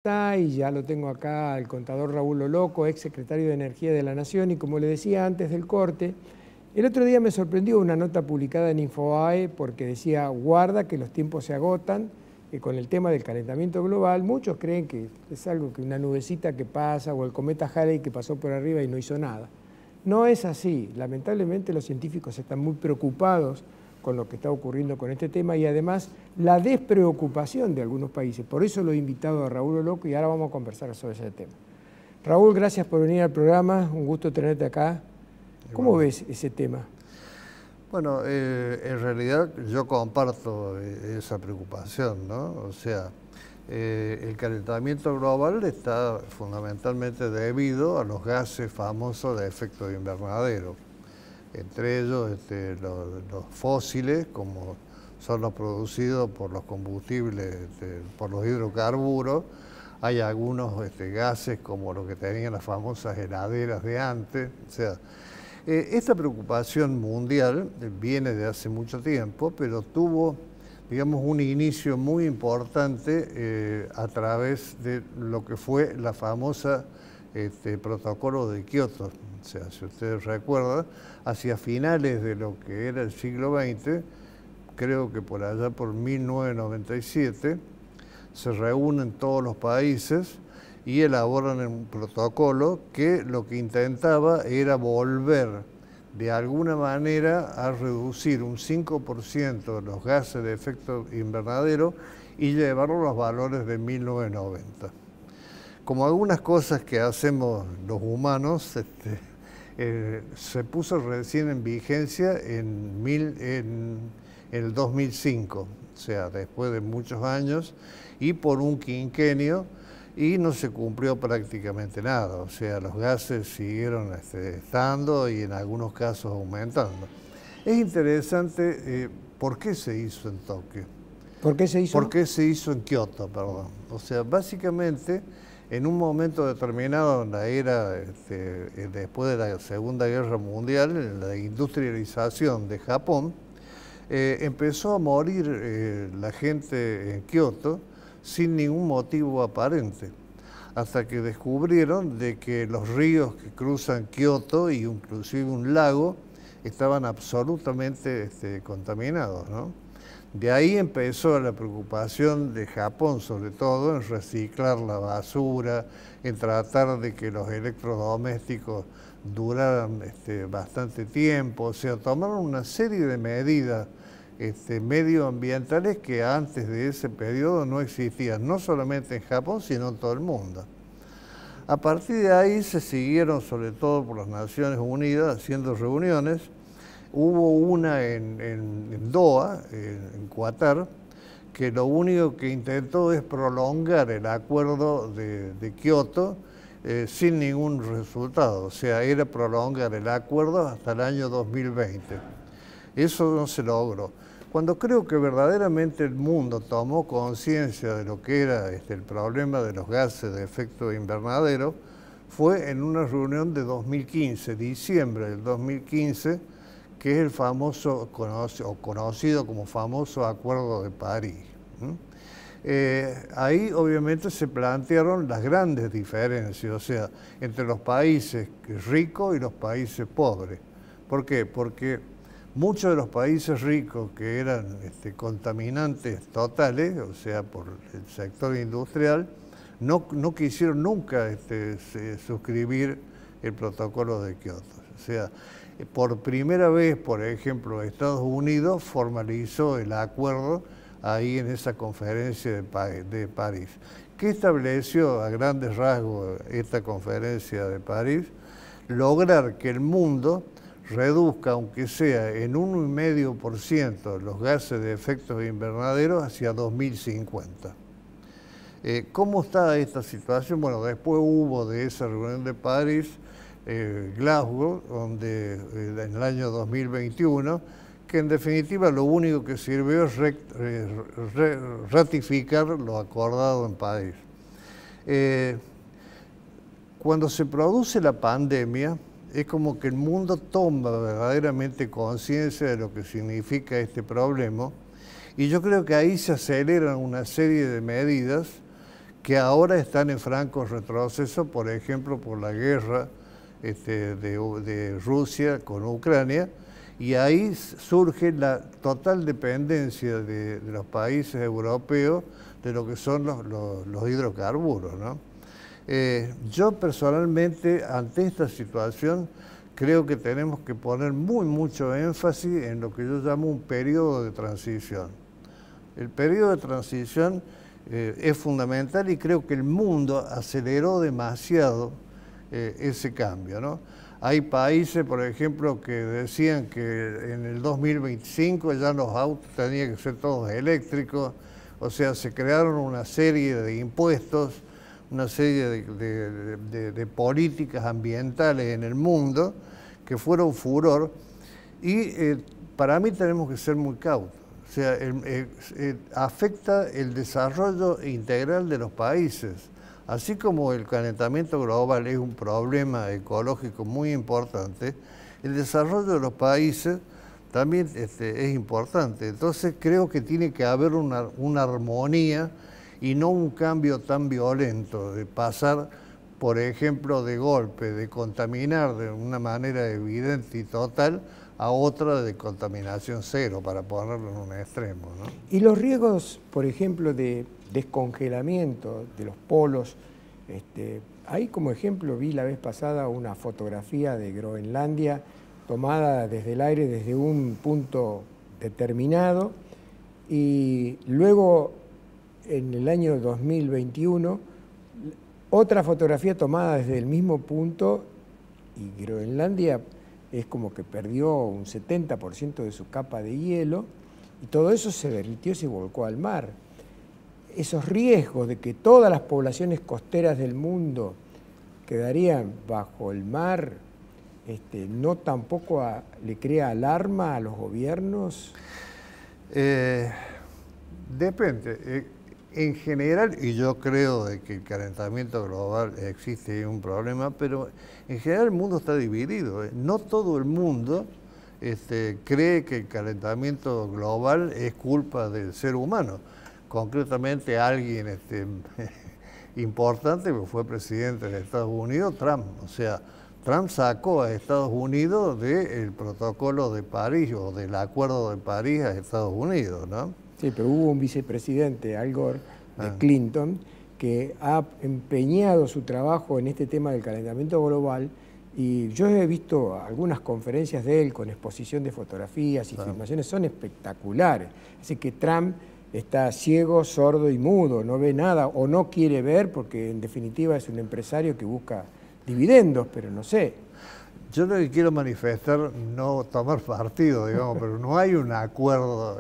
Está, y ya lo tengo acá al contador Raúl Loloco, ex secretario de Energía de la Nación, y como le decía antes del corte, el otro día me sorprendió una nota publicada en Infobae porque decía, guarda que los tiempos se agotan, que con el tema del calentamiento global, muchos creen que es algo que una nubecita que pasa o el cometa Halley que pasó por arriba y no hizo nada. No es así, lamentablemente los científicos están muy preocupados con lo que está ocurriendo con este tema y además la despreocupación de algunos países. Por eso lo he invitado a Raúl Loloco y ahora vamos a conversar sobre ese tema. Raúl, gracias por venir al programa, un gusto tenerte acá. ¿Cómo ves ese tema? Bueno, en realidad yo comparto esa preocupación, ¿no? O sea, el calentamiento global está fundamentalmente debido a los gases famosos de efecto de invernadero. Entre ellos los fósiles, como son los producidos por los combustibles, por los hidrocarburos. Hay algunos gases como los que tenían las famosas heladeras de antes. O sea, esta preocupación mundial viene de hace mucho tiempo, pero tuvo, digamos, un inicio muy importante a través de lo que fue la famosa protocolo de Kioto. O sea, si ustedes recuerdan, hacia finales de lo que era el siglo XX, creo que por allá por 1997, se reúnen todos los países y elaboran un protocolo que lo que intentaba era volver de alguna manera a reducir un 5% de los gases de efecto invernadero y llevarlo a los valores de 1990. Como algunas cosas que hacemos los humanos, se puso recién en vigencia en el 2005, o sea, después de muchos años y por un quinquenio, y no se cumplió prácticamente nada. O sea, los gases siguieron estando y en algunos casos aumentando. Es interesante por qué se hizo en Tokio. ¿Por qué se hizo? ¿Por qué se hizo en Kioto, perdón? O sea, básicamente, en un momento determinado en la era, después de la Segunda Guerra Mundial, en la industrialización de Japón, empezó a morir la gente en Kioto sin ningún motivo aparente, hasta que descubrieron de que los ríos que cruzan Kioto y inclusive un lago estaban absolutamente contaminados, ¿no? De ahí empezó la preocupación de Japón, sobre todo, en reciclar la basura, en tratar de que los electrodomésticos duraran bastante tiempo. O sea, tomaron una serie de medidas medioambientales que antes de ese periodo no existían, no solamente en Japón, sino en todo el mundo. A partir de ahí se siguieron, sobre todo por las Naciones Unidas, haciendo reuniones. Hubo una en Doha, en Qatar, que lo único que intentó es prolongar el acuerdo de Kioto sin ningún resultado. O sea, era prolongar el acuerdo hasta el año 2020. Eso no se logró. Cuando creo que verdaderamente el mundo tomó conciencia de lo que era el problema de los gases de efecto invernadero, fue en una reunión de 2015, diciembre del 2015, que es el famoso, conocido como famoso Acuerdo de París. Ahí obviamente se plantearon las grandes diferencias, o sea, entre los países ricos y los países pobres. ¿Por qué? Porque muchos de los países ricos que eran contaminantes totales, o sea, por el sector industrial, no quisieron nunca suscribir el protocolo de Kioto. O sea, por primera vez, por ejemplo, Estados Unidos formalizó el acuerdo ahí en esa conferencia de París. ¿Qué estableció a grandes rasgos esta conferencia de París? Lograr que el mundo reduzca, aunque sea en 1,5% los gases de efecto invernadero hacia 2050. ¿Cómo está esta situación? Bueno, después hubo de esa reunión de París, Glasgow, donde en el año 2021, que en definitiva lo único que sirvió es ratificar lo acordado en París. Cuando se produce la pandemia, es como que el mundo toma verdaderamente conciencia de lo que significa este problema, y yo creo que ahí se aceleran una serie de medidas que ahora están en franco retroceso, por ejemplo, por la guerra de Rusia con Ucrania, y ahí surge la total dependencia de los países europeos de lo que son los hidrocarburos, ¿no? Yo personalmente, ante esta situación, creo que tenemos que poner mucho énfasis en lo que yo llamo un periodo de transición. El periodo de transición es fundamental y creo que el mundo aceleró demasiado ese cambio, ¿no? Hay países, por ejemplo, que decían que en el 2025 ya los autos tenían que ser todos eléctricos, o sea, se crearon una serie de impuestos, una serie de políticas ambientales en el mundo que fueron furor, y para mí tenemos que ser muy cautos. O sea, afecta el desarrollo integral de los países. Así como el calentamiento global es un problema ecológico muy importante, el desarrollo de los países también es importante. Entonces creo que tiene que haber una armonía y no un cambio tan violento de pasar, por ejemplo, de golpe, de contaminar de una manera evidente y total a otra de contaminación cero, para ponerlo en un extremo, ¿no? Y los riesgos, por ejemplo, de descongelamiento de los polos, ahí como ejemplo vi la vez pasada una fotografía de Groenlandia tomada desde el aire, desde un punto determinado, y luego en el año 2021 otra fotografía tomada desde el mismo punto, y Groenlandia es como que perdió un 70% de su capa de hielo, y todo eso se derritió y se volcó al mar. Esos riesgos de que todas las poblaciones costeras del mundo quedarían bajo el mar, ¿no tampoco le crea alarma a los gobiernos? Depende. En general, y yo creo de que el calentamiento global existe un problema, pero en general el mundo está dividido. No todo el mundo cree que el calentamiento global es culpa del ser humano. Concretamente alguien importante, que fue presidente de Estados Unidos, Trump. O sea, Trump sacó a Estados Unidos del protocolo de París o del Acuerdo de París a Estados Unidos, ¿no? Sí, pero hubo un vicepresidente, Al Gore, de Clinton, que ha empeñado su trabajo en este tema del calentamiento global, y yo he visto algunas conferencias de él con exposición de fotografías y filmaciones, son espectaculares. Así que Trump está ciego, sordo y mudo, no ve nada o no quiere ver, porque en definitiva es un empresario que busca dividendos, pero no sé. Yo lo que quiero manifestar, no tomar partido, digamos, pero no hay un acuerdo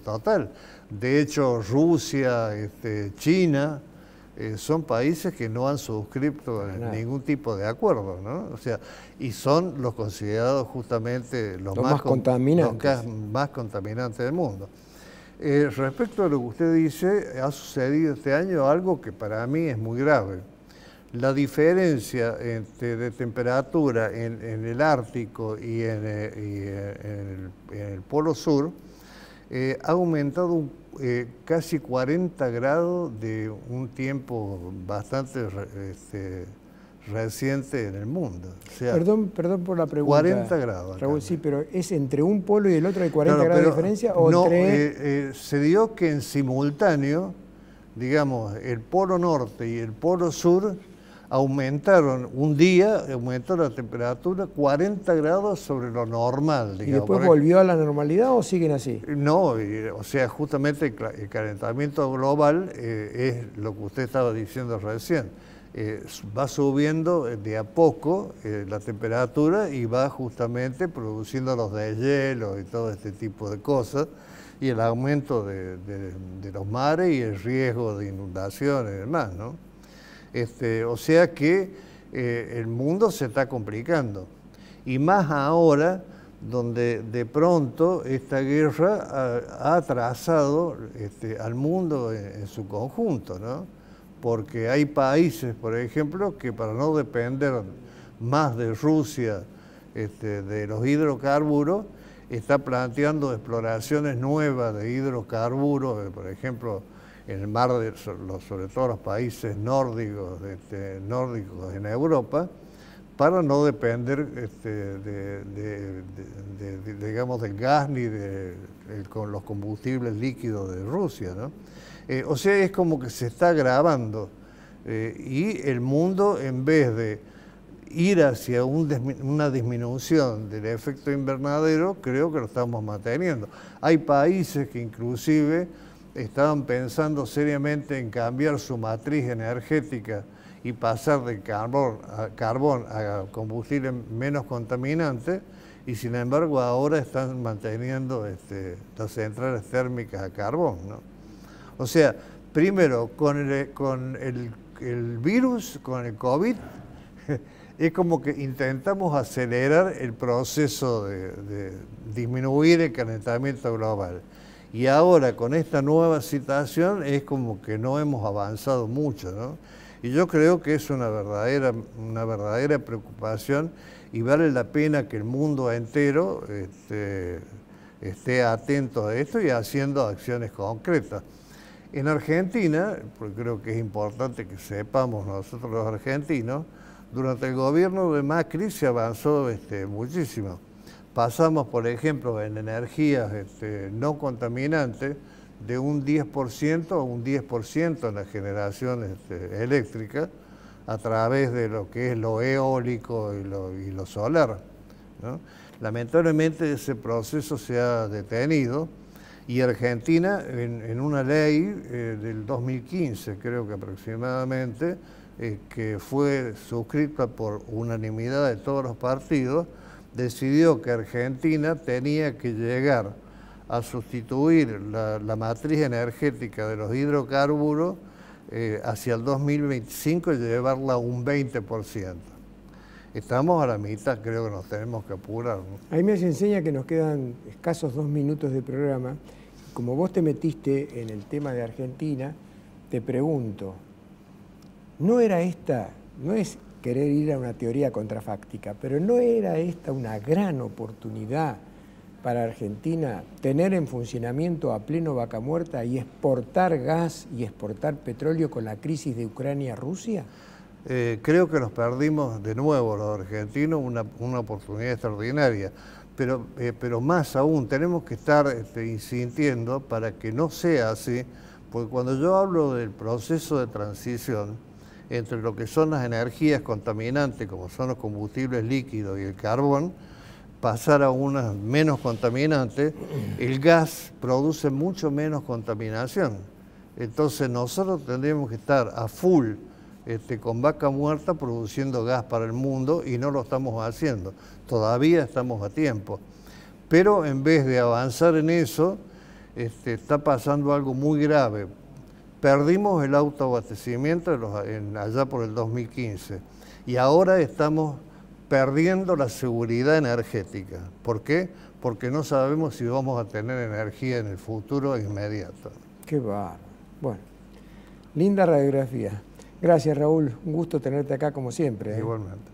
total. De hecho, Rusia, China, son países que no han suscrito ningún tipo de acuerdo, ¿no? O sea, y son los considerados justamente los más contaminantes del mundo. Respecto a lo que usted dice, ha sucedido este año algo que para mí es muy grave. La diferencia de temperatura en el Ártico y en el Polo Sur ha aumentado casi 40 grados de un tiempo bastante reciente en el mundo. O sea, perdón por la pregunta. 40 grados. Raúl, sí, pero ¿es entre un polo y el otro hay 40 grados de diferencia? ¿O no, entre... se dio que en simultáneo, digamos, el Polo Norte y el Polo Sur aumentaron un día, aumentó la temperatura 40 grados sobre lo normal. Digamos. ¿Y después volvió a la normalidad o siguen así? No, o sea, justamente el calentamiento global es lo que usted estaba diciendo recién. Va subiendo de a poco la temperatura y va justamente produciendo los deshielo y todo este tipo de cosas, y el aumento de los mares y el riesgo de inundaciones y demás, ¿no? O sea que el mundo se está complicando, y más ahora donde de pronto esta guerra ha atrasado al mundo en su conjunto, ¿no? Porque hay países, por ejemplo, que para no depender más de Rusia, de los hidrocarburos, está planteando exploraciones nuevas de hidrocarburos, por ejemplo, en el mar, sobre todo los países nórdicos, nórdicos en Europa, para no depender digamos, del gas ni con los combustibles líquidos de Rusia, ¿no? O sea, es como que se está agravando y el mundo, en vez de ir hacia una disminución del efecto invernadero, creo que lo estamos manteniendo. Hay países que inclusive estaban pensando seriamente en cambiar su matriz energética y pasar de carbón a combustible menos contaminante, y sin embargo ahora están manteniendo las centrales térmicas a carbón, ¿no? O sea, primero, con el virus, con el COVID, es como que intentamos acelerar el proceso de disminuir el calentamiento global. Y ahora, con esta nueva situación, es como que no hemos avanzado mucho, ¿no? Y yo creo que es una verdadera preocupación, y vale la pena que el mundo entero esté atento a esto y haciendo acciones concretas. En Argentina, porque creo que es importante que sepamos nosotros los argentinos, durante el gobierno de Macri se avanzó muchísimo. Pasamos, por ejemplo, en energías no contaminantes, de un 10% a un 10% en la generación eléctrica, a través de lo que es lo eólico y lo solar, ¿no? Lamentablemente ese proceso se ha detenido, y Argentina, en una ley del 2015, creo que aproximadamente, que fue suscrita por unanimidad de todos los partidos, decidió que Argentina tenía que llegar a sustituir la matriz energética de los hidrocarburos hacia el 2025 y llevarla a un 20%. Estamos a la mitad, creo que nos tenemos que apurar, ¿no? A mí me enseña que nos quedan escasos 2 minutos de programa. Como vos te metiste en el tema de Argentina, te pregunto, no es querer ir a una teoría contrafáctica, pero ¿no era esta una gran oportunidad para Argentina tener en funcionamiento a pleno Vaca Muerta y exportar gas y exportar petróleo con la crisis de Ucrania-Rusia? Creo que nos perdimos de nuevo los argentinos una oportunidad extraordinaria, pero más aún tenemos que estar insistiendo para que no sea así, porque cuando yo hablo del proceso de transición entre lo que son las energías contaminantes, como son los combustibles líquidos y el carbón, pasar a unas menos contaminantes, el gas produce mucho menos contaminación. Entonces nosotros tendríamos que estar a full con Vaca Muerta produciendo gas para el mundo, y no lo estamos haciendo. Todavía estamos a tiempo. Pero en vez de avanzar en eso, está pasando algo muy grave. Perdimos el autoabastecimiento allá por el 2015, y ahora estamos perdiendo la seguridad energética. ¿Por qué? Porque no sabemos si vamos a tener energía en el futuro inmediato. Qué bárbaro. Bueno, linda radiografía. Gracias, Raúl. Un gusto tenerte acá como siempre. Igualmente.